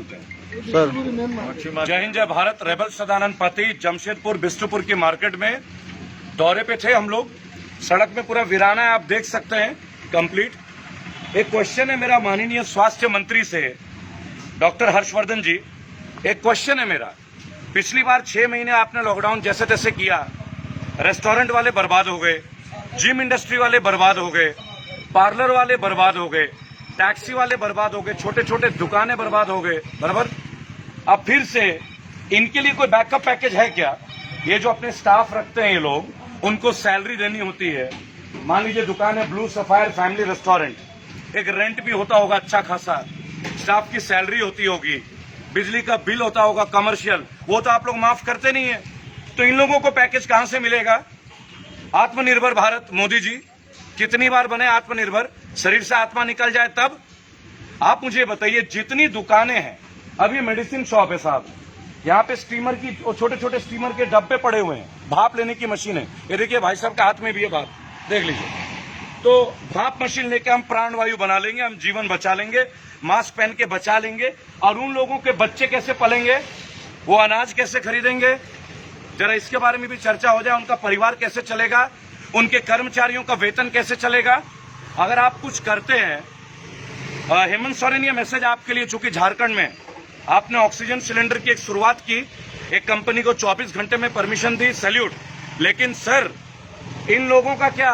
बोलते हैं सर। जय हिंद, जय भारत। रेबल सदानंद पाती जमशेदपुर बिष्टुपुर की मार्केट में दौरे पे थे हम लोग। सड़क में पूरा वीराना है, आप देख सकते हैं कंप्लीट। एक क्वेश्चन है मेरा माननीय स्वास्थ्य मंत्री से, डॉक्टर हर्षवर्धन जी। एक क्वेश्चन है मेरा, पिछली बार 6 महीने आपने लॉकडाउन जैसे तैसे किया, रेस्टोरेंट वाले बर्बाद हो गए, जिम इंडस्ट्री वाले बर्बाद हो गए, पार्लर वाले बर्बाद हो गए, टैक्सी वाले बर्बाद हो गए, छोटे छोटे दुकानें बर्बाद हो गए, बराबर। अब फिर से इनके लिए कोई बैकअप पैकेज है क्या? ये जो अपने स्टाफ रखते हैं ये लोग, उनको सैलरी देनी होती है। मान लीजिए दुकान है ब्लू सफायर फैमिली रेस्टोरेंट, एक रेंट भी होता होगा अच्छा खासा, स्टाफ की सैलरी होती होगी, बिजली का बिल होता होगा कमर्शियल, वो तो आप लोग माफ करते नहीं है। तो इन लोगों को पैकेज कहां से मिलेगा? आत्मनिर्भर भारत मोदी जी कितनी बार बने आत्मनिर्भर? शरीर से आत्मा निकल जाए तब। आप मुझे बताइए, जितनी दुकानें हैं, अभी मेडिसिन शॉप है साहब, यहाँ पे स्टीमर की छोटे छोटे स्टीमर के डब्बे पड़े हुए हैं, भाप लेने की मशीन है। ये देखिए भाई साहब के हाथ में भी है भाप, देख लीजिए। तो भाप मशीन लेके हम प्राणवायु बना लेंगे, हम जीवन बचा लेंगे, मास्क पहन के बचा लेंगे। और उन लोगों के बच्चे कैसे पलेंगे, वो अनाज कैसे खरीदेंगे, जरा इसके बारे में भी चर्चा हो जाए। उनका परिवार कैसे चलेगा, उनके कर्मचारियों का वेतन कैसे चलेगा? अगर आप कुछ करते हैं, हेमंत सोरेन, ये मैसेज आपके लिए, चूंकि झारखंड में आपने ऑक्सीजन सिलेंडर की एक शुरुआत की, एक कंपनी को 24 घंटे में परमिशन दी, सैल्यूट। लेकिन सर, इन लोगों का क्या?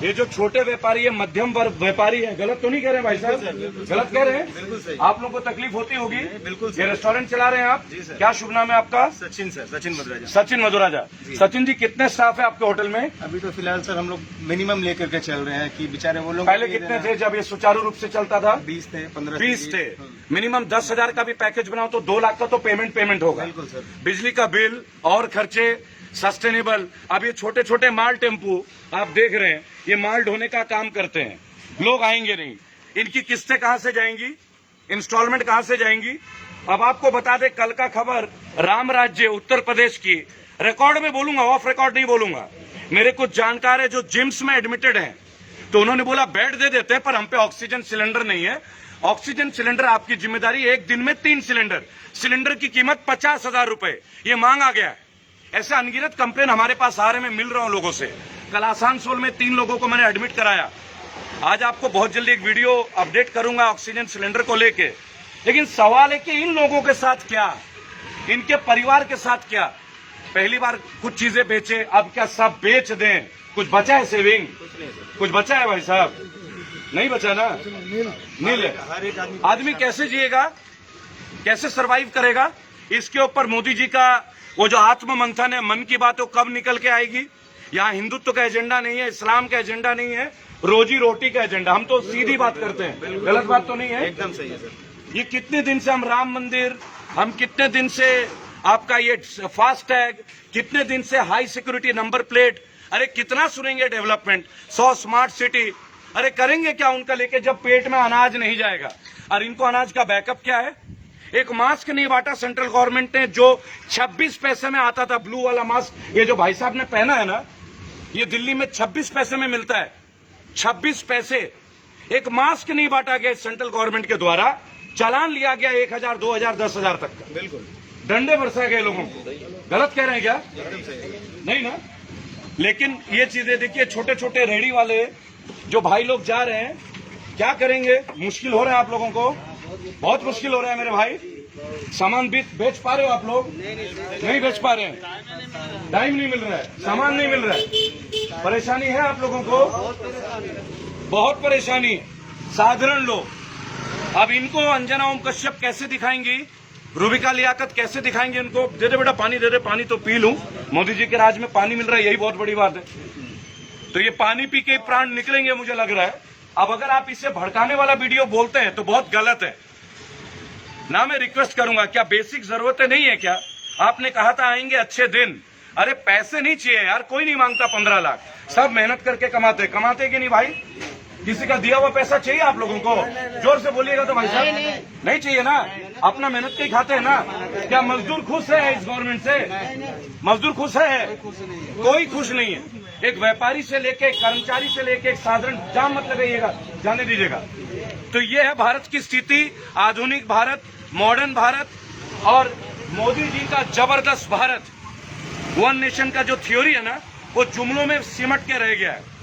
ये जो छोटे व्यापारी है, मध्यम वर्ग व्यापारी है, गलत तो नहीं कह रहे हैं भाई साहब? गलत कह रहे हैं? बिल्कुल सही। आप लोगों को तकलीफ होती होगी। बिल्कुल। ये रेस्टोरेंट चला रहे हैं आप? जी सर। क्या शुभ नाम है आपका? सचिन सर, सचिन मधुराजा। सचिन मधुराजा। सचिन जी, कितने स्टाफ है आपके होटल में? अभी तो फिलहाल सर हम लोग मिनिमम लेकर के चल रहे हैं कि बेचारे वो लोग पहले कितने थे जब ये सुचारू रूप से चलता था? 20 थे, 15 20 थे। मिनिमम 10,000 का भी पैकेज बनाओ तो 2 लाख का तो पेमेंट होगा। बिल्कुल सर। बिजली का बिल और खर्चे, सस्टेनेबल। अब ये छोटे छोटे माल टेम्पू आप देख रहे हैं, ये माल ढोने का काम करते हैं, लोग आएंगे नहीं, इनकी किस्तें कहां से जाएंगी, इंस्टॉलमेंट कहां से जाएंगी? अब आपको बता दें, कल का खबर, राम राज्य उत्तर प्रदेश की, रिकॉर्ड में बोलूंगा, ऑफ रिकॉर्ड नहीं बोलूंगा। मेरे कुछ जानकार है जो जिम्स में एडमिटेड हैं, तो उन्होंने बोला बेड दे देते हैं पर हम पे ऑक्सीजन सिलेंडर नहीं है। ऑक्सीजन सिलेंडर आपकी जिम्मेदारी, एक दिन में 3 सिलेंडर, सिलेंडर की कीमत 50,000 रुपए, ये मांग आ गया है। ऐसे अनगिनत कंप्लेन हमारे पास आ रहे, मैं मिल रहा हूं लोगों से। कल आसानसोल में 3 लोगों को मैंने एडमिट कराया। आज आपको बहुत जल्दी एक वीडियो अपडेट करूंगा ऑक्सीजन सिलेंडर को लेके। लेकिन सवाल है कि इन लोगों के साथ क्या, इनके परिवार के साथ क्या? पहली बार कुछ चीजें बेचे, अब क्या सब बेच दें? कुछ बचा है सेविंग? कुछ बचा है भाई साहब? नहीं बचा ना, नील है। हर एक आदमी कैसे जिएगा, कैसे सरवाइव करेगा? इसके ऊपर मोदी जी का वो जो आत्म मंथन है, मन की बात, वो कब निकल के आएगी? यहाँ हिंदुत्व का एजेंडा नहीं है, इस्लाम का एजेंडा नहीं है, रोजी रोटी का एजेंडा। हम तो सीधी बात करते हैं, गलत बात तो नहीं है। एकदम सही है सर। ये कितने दिन से हम राम मंदिर, हम कितने दिन से आपका ये फास्टैग, कितने दिन से हाई सिक्योरिटी नंबर प्लेट, अरे कितना सुनेंगे डेवलपमेंट, 100 स्मार्ट सिटी, अरे करेंगे क्या उनका लेके जब पेट में अनाज नहीं जाएगा? और इनको अनाज का बैकअप क्या है? एक मास्क नहीं बांटा सेंट्रल गवर्नमेंट ने, जो 26 पैसे में आता था, ब्लू वाला मास्क, ये जो भाई साहब ने पहना है ना, ये दिल्ली में 26 पैसे में मिलता है। 26 पैसे। एक मास्क नहीं बांटा गया सेंट्रल गवर्नमेंट के द्वारा, चालान लिया गया 1,000, 2,000, 10,000 तक का, बिल्कुल। डंडे बरसाए गए लोगों को। गलत कह रहे हैं क्या? एकदम सही। नहीं ना? लेकिन ये चीजें देखिए, छोटे छोटे रेहड़ी वाले जो भाई लोग जा रहे हैं, क्या करेंगे? मुश्किल हो रहा है आप लोगों को, बहुत मुश्किल हो रहा है मेरे भाई। सामान बेच पा रहे हो आप लोग? नहीं बेच पा रहे हैं, टाइम नहीं मिल रहा है, सामान नहीं मिल रहा है, परेशानी है आप लोगों को, बहुत परेशानी है। साधारण लोग अब इनको अंजना ओम कश्यप कैसे दिखाएंगी, रूबिका लियाकत कैसे दिखाएंगे इनको? दे दे बेटा पानी, दे दे पानी तो पी लूं। मोदी जी के राज में पानी मिल रहा है, यही बहुत बड़ी बात है। तो ये पानी पी के प्राण निकलेंगे मुझे लग रहा है। अब अगर आप इससे भड़काने वाला वीडियो बोलते हैं तो बहुत गलत है ना। मैं रिक्वेस्ट करूंगा, क्या बेसिक जरूरतें नहीं है क्या? आपने कहा था आएंगे अच्छे दिन, अरे पैसे नहीं चाहिए यार, कोई नहीं मांगता 15 लाख, सब मेहनत करके कमाते कि नहीं भाई? किसी का दिया हुआ पैसा चाहिए आप लोगों को? जोर से बोलिएगा तो भाई साहब। नहीं चाहिए ना, अपना मेहनत के ही खाते हैं ना। क्या मजदूर खुश है इस गवर्नमेंट से? मजदूर खुश है? कोई खुश नहीं है। एक व्यापारी से लेके, कर्मचारी से लेके, एक साधारण, जहां मतलब है जाने दीजिएगा। तो ये है भारत की स्थिति, आधुनिक भारत। मॉडर्न भारत और मोदी जी का जबरदस्त भारत, वन नेशन का जो थ्योरी है ना, वो जुमलों में सिमट के रह गया है।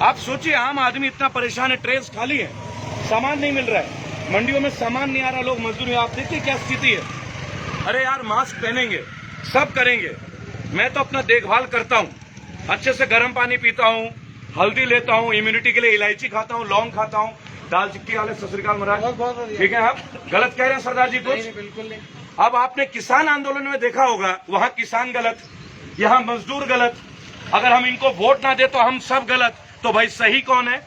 आप सोचिए, आम आदमी इतना परेशान है, ट्रेस खाली है, सामान नहीं मिल रहा है, मंडियों में सामान नहीं आ रहा, लोग मजदूरी, आप देखिए क्या स्थिति है। अरे यार, मास्क पहनेंगे, सब करेंगे, मैं तो अपना देखभाल करता हूँ, अच्छे से गर्म पानी पीता हूँ, हल्दी लेता हूँ, इम्यूनिटी के लिए इलायची खाता हूँ, लौंग खाता हूँ, दाल चिक्की वाले। सत श्री अकाल महाराज, ठीक है। आप गलत कह रहे हैं सरदार जी कुछ? बिल्कुल नहीं। अब आपने किसान आंदोलन में देखा होगा, वहां किसान गलत, यहाँ मजदूर गलत। अगर हम इनको वोट ना दे तो हम सब गलत, तो भाई सही कौन है?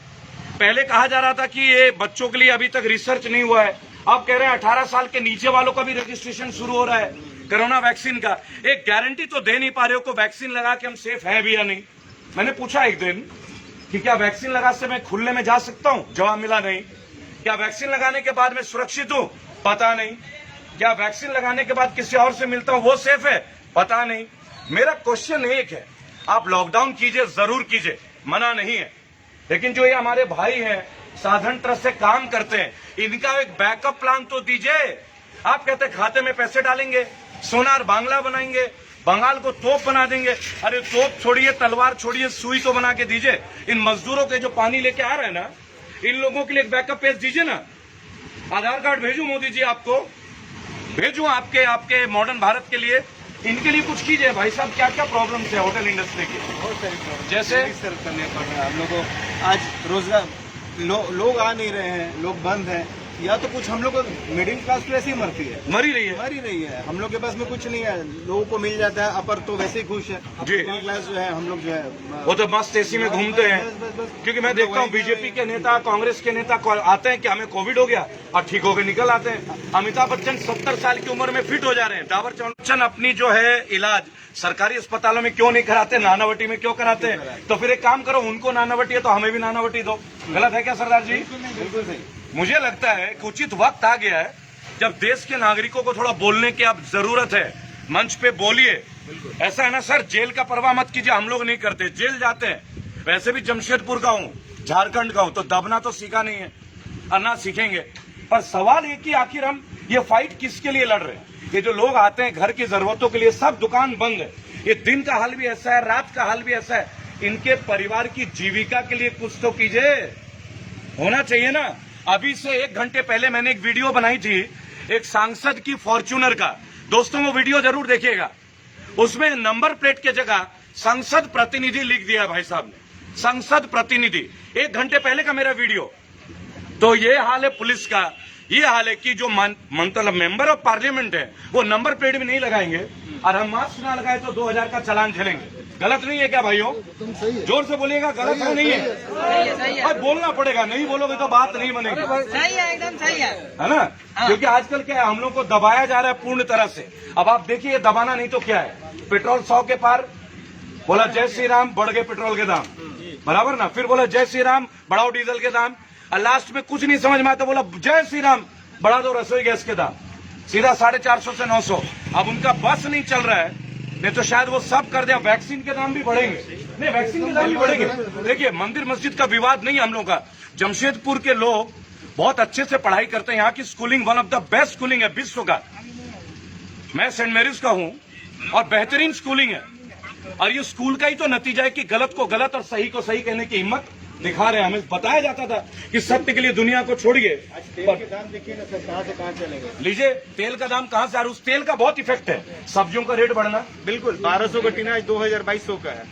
पहले कहा जा रहा था कि ये बच्चों के लिए अभी तक रिसर्च नहीं हुआ है, अब कह रहे हैं 18 साल के नीचे वालों का भी रजिस्ट्रेशन शुरू हो रहा है कोरोना वैक्सीन का। एक गारंटी तो दे नहीं पा रहे हो को वैक्सीन लगा के हम सेफ है भी या नहीं। मैंने पूछा एक दिन कि क्या वैक्सीन लगा से मैं खुले में जा सकता हूं? जवाब मिला नहीं। क्या वैक्सीन लगाने के बाद मैं सुरक्षित हूं? पता नहीं। क्या वैक्सीन लगाने के बाद किसी और से मिलता हूं वो सेफ है? पता नहीं। मेरा क्वेश्चन एक है, आप लॉकडाउन कीजिए, जरूर कीजिए, मना नहीं है, लेकिन जो ये हमारे भाई हैं साधन ट्रस्ट से काम करते हैं, इनका एक बैकअप प्लान तो दीजिए। आप कहते खाते में पैसे डालेंगे, सोनार बांग्ला बनाएंगे, बंगाल को तोप बना देंगे। अरे तोप छोड़िए, तलवार छोड़िए, सुई तो बना के दीजिए। इन मजदूरों के जो पानी लेके आ रहे हैं ना, इन लोगों के लिए एक बैकअप पेज दीजिए ना। आधार कार्ड भेजूं मोदी जी आपको, भेजूं आपके मॉडर्न भारत के लिए, इनके लिए कुछ कीजिए भाई साहब। क्या क्या प्रॉब्लम्स है होटल इंडस्ट्री की? बहुत सारी प्रॉब्लम जैसे सर्व करने पड़ रहा है हम लोगों को। आज रोजगार लोग आ नहीं रहे हैं, लोग बंद हैं, या तो कुछ हम लोग मिडिल क्लास तो ऐसे ही मरती है, मरी रही है। मर ही रही है। हम लोग के पास में कुछ नहीं है, लोगों को मिल जाता है अपर तो वैसे ही खुश है। जी। मिडिल क्लास जो है, हम लोग जो है वो तो मस्त एसी में घूमते हैं, बस। क्योंकि मैं देखता हूँ बीजेपी के नेता, कांग्रेस के नेता आते हैं कि हमें कोविड हो गया और ठीक होकर निकल आते हैं। अमिताभ बच्चन 70 साल की उम्र में फिट हो जा रहे हैं। डाबर चौन अपनी जो है इलाज सरकारी अस्पतालों में क्यों नहीं कराते, नानावटी में क्यों कराते हैं? तो फिर एक काम करो, उनको नानावटी है तो हमें भी नानावटी दो। गलत है क्या सरदार जी? बिल्कुल सही। मुझे लगता है कि उचित वक्त आ गया है जब देश के नागरिकों को थोड़ा बोलने की अब जरूरत है। मंच पे बोलिए। ऐसा है ना सर, जेल का परवाह मत कीजिए, हम लोग नहीं करते, जेल जाते हैं। वैसे भी जमशेदपुर का हूँ, झारखंड का हूँ, तो दबना तो सीखा नहीं है और ना सीखेंगे। पर सवाल ये कि आखिर हम ये फाइट किसके लिए लड़ रहे हैं? ये जो लोग आते हैं घर की जरूरतों के लिए, सब दुकान बंद है। ये दिन का हाल भी ऐसा है, रात का हाल भी ऐसा है। इनके परिवार की जीविका के लिए कुछ तो कीजिए, होना चाहिए ना। अभी से 1 घंटे पहले मैंने एक वीडियो बनाई थी एक सांसद की फॉर्च्यूनर का। दोस्तों वो वीडियो जरूर देखिएगा। उसमें नंबर प्लेट के जगह संसद प्रतिनिधि लिख दिया भाई साहब ने, संसद प्रतिनिधि। 1 घंटे पहले का मेरा वीडियो। तो ये हाल है पुलिस का, ये हाल है कि जो मतलब मेंबर ऑफ पार्लियामेंट है वो नंबर प्लेट भी नहीं लगाएंगे और हम मास्क ना लगाए तो 2000 का चालान झेलेंगे। गलत नहीं है क्या भाइयों? तुम सही है। जोर से बोलिएगा, गलत है नहीं है? और बोलना पड़ेगा, नहीं बोलोगे तो बात नहीं बनेगी। सही है, एकदम सही है ना? क्योंकि आजकल क्या है, हम लोग को दबाया जा रहा है पूर्ण तरह से। अब आप देखिए, दबाना नहीं तो क्या है, पेट्रोल 100 के पार, बोला जय श्री राम, बढ़ गए पेट्रोल के दाम, बराबर ना। फिर बोला जय श्री राम, बढ़ाओ डीजल के दाम, और लास्ट में कुछ नहीं समझ में आता, बोला जय श्री राम, बढ़ा दो रसोई गैस के दाम, सीधा 450 से 900। अब उनका बस नहीं चल रहा है, नहीं तो शायद वो सब कर दिया। वैक्सीन के दाम भी बढ़ेंगे, नहीं वैक्सीन के दाम भी बढ़ेंगे। देखिए, मंदिर मस्जिद का विवाद नहीं है हम लोग का। जमशेदपुर के लोग बहुत अच्छे से पढ़ाई करते हैं, यहाँ की schooling one of the best schooling है विश्व का। मैं सेंट मैरीज का हूँ और बेहतरीन स्कूलिंग है। और ये स्कूल का ही तो नतीजा है कि गलत को गलत और सही को सही कहने की हिम्मत दिखा रहे हैं। हमें बताया जाता था कि सत्य के लिए दुनिया को छोड़िए। तेल के दाम देखिए ना सर, कहाँ से कहाँ चले गए। लीजिए, तेल का दाम कहाँ से आ रहा है? उस तेल का बहुत इफेक्ट है, सब्जियों का रेट बढ़ना। बिल्कुल 1200 का टीन आज 2200 का है।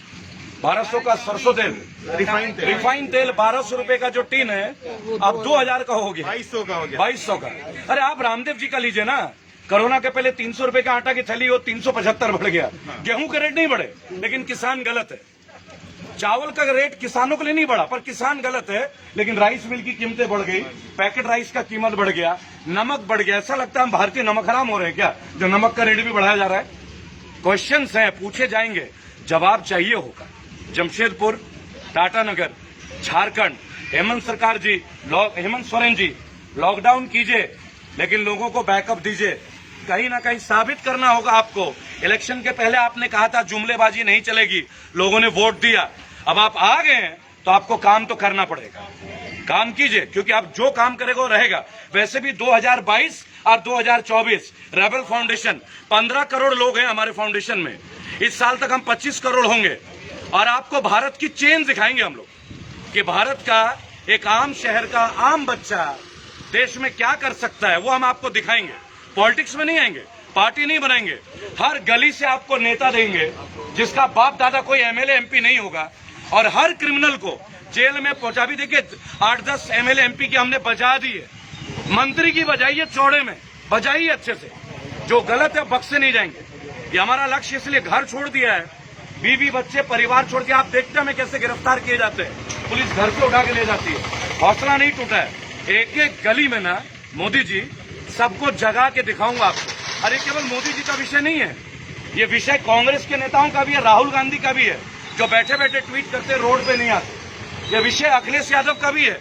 1200 का सरसों तेल, रिफाइंड तेल 1200 रुपए का जो टीन है अब 2000 का हो गया, 2200 का हो गया। 2200 का। अरे आप रामदेव जी का लीजिए ना, कोरोना के पहले 300 रुपए का आटा की थैली हो 375 बढ़ गया। गेहूं का रेट नहीं बढ़े, लेकिन किसान गलत है। चावल का रेट किसानों के लिए नहीं बढ़ा, पर किसान गलत है। लेकिन राइस मिल की कीमतें बढ़ गई, पैकेट राइस का कीमत बढ़ गया, नमक बढ़ गया। ऐसा लगता है हम भारतीय नमक हराम हो रहे हैं क्या, जो नमक का रेट भी बढ़ाया जा रहा है? क्वेश्चंस हैं, पूछे जाएंगे, जवाब चाहिए होगा। जमशेदपुर, टाटानगर, झारखंड, हेमंत सरकार जी, हेमंत सोरेन जी, लॉकडाउन कीजिए, लेकिन लोगों को बैकअप दीजिए। कहीं ना कहीं साबित करना होगा आपको। इलेक्शन के पहले आपने कहा था जुमलेबाजी नहीं चलेगी, लोगों ने वोट दिया। अब आप आ गए हैं तो आपको काम तो करना पड़ेगा। काम कीजिए, क्योंकि आप जो काम करेगा वो रहेगा। वैसे भी 2022 और 2024 रेबल फाउंडेशन 15 करोड़ लोग हैं हमारे फाउंडेशन में। इस साल तक हम 25 करोड़ होंगे और आपको भारत की चेन दिखाएंगे हम लोग कि भारत का एक आम शहर का आम बच्चा देश में क्या कर सकता है, वो हम आपको दिखाएंगे। पॉलिटिक्स में नहीं आएंगे, पार्टी नहीं बनाएंगे, हर गली से आपको नेता देंगे जिसका बाप दादा कोई एमएलए एमपी नहीं होगा, और हर क्रिमिनल को जेल में पहुंचा भी। देखिए 8-10 एमएलए एमपी की हमने बजा दी है, मंत्री की बजाइए चौड़े में बजाइए अच्छे से, जो गलत है बख्शे नहीं जाएंगे। ये हमारा लक्ष्य, इसलिए घर छोड़ दिया है, बीवी बच्चे परिवार छोड़ के। आप देखते हैं कैसे गिरफ्तार किए जाते हैं, पुलिस घर से उठा के ले जाती है। हौसला नहीं टूटा है। एक एक गली में ना मोदी जी सबको जगा के दिखाऊंगा आपको। अरे केवल मोदी जी का विषय नहीं है, ये विषय कांग्रेस के नेताओं का भी है, राहुल गांधी का भी है, जो बैठे बैठे ट्वीट करते रोड पे नहीं आते। ये विषय अखिलेश यादव का भी है,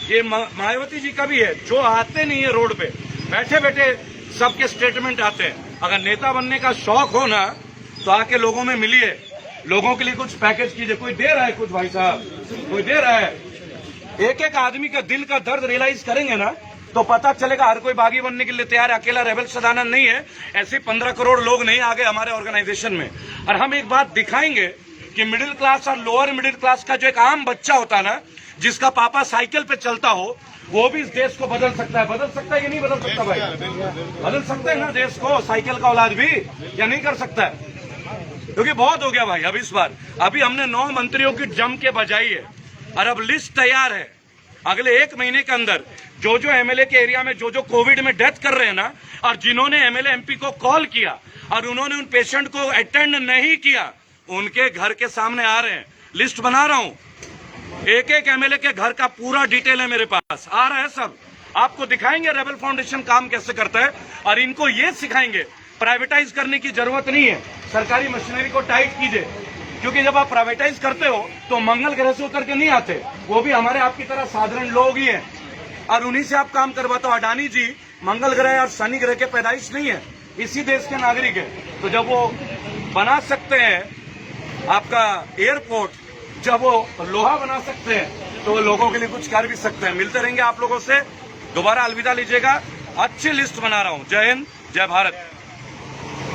ये मायावती जी का भी है, जो आते नहीं है रोड पे, बैठे बैठे सबके स्टेटमेंट आते हैं। अगर नेता बनने का शौक हो ना तो आके लोगों में मिलिए, लोगों के लिए कुछ पैकेज कीजिए। कोई दे रहा है कुछ, भाई साहब कोई दे रहा है। एक एक आदमी का दिल का दर्द रियलाइज करेंगे ना तो पता चलेगा हर कोई बागी बनने के लिए तैयार है। अकेला रेबल सदानंद नहीं है, ऐसे 15 करोड़ लोग नहीं आ गए हमारे ऑर्गेनाइजेशन में। और हम एक बात दिखाएंगे कि मिडिल क्लास और लोअर मिडिल क्लास का जो एक आम बच्चा होता है ना, जिसका पापा साइकिल पे चलता हो, वो भी इस देश को बदल सकता है। बदल सकता है कि नहीं बदल सकता भाई? बदल सकते हैं ना देश को, साइकिल का औलाद भी, या नहीं कर सकता है? क्योंकि बहुत हो गया भाई। अब इस बार अभी हमने 9 मंत्रियों की जम के बजाई है और अब लिस्ट तैयार है। अगले 1 महीने के अंदर जो जो एमएलए के एरिया में जो जो कोविड में डेथ कर रहे हैं ना, और जिन्होंने एमएलए एमपी को कॉल किया और उन्होंने उन पेशेंट को अटेंड नहीं किया, उनके घर के सामने आ रहे हैं। लिस्ट बना रहा हूं, एक एक एमएलए के घर का पूरा डिटेल है मेरे पास, आ रहा है सब। आपको दिखाएंगे रेबल फाउंडेशन काम कैसे करता है, और इनको ये सिखाएंगे प्राइवेटाइज करने की जरूरत नहीं है। सरकारी मशीनरी को टाइट कीजिए, क्योंकि जब आप प्राइवेटाइज करते हो तो मंगल ग्रह से उतर के नहीं आते, वो भी हमारे आपकी तरह साधारण लोग ही हैं, और उन्हीं से आप काम करवाते हो। अडानी जी मंगल ग्रह और शनि ग्रह के पैदाइश नहीं है, इसी देश के नागरिक है। तो जब वो बना सकते हैं आपका एयरपोर्ट, जब वो लोहा बना सकते हैं, तो वो लोगों के लिए कुछ कर भी सकते हैं। मिलते रहेंगे आप लोगों से, दोबारा अलविदा लीजिएगा। अच्छी लिस्ट बना रहा हूं। जय हिंद, जय भारत।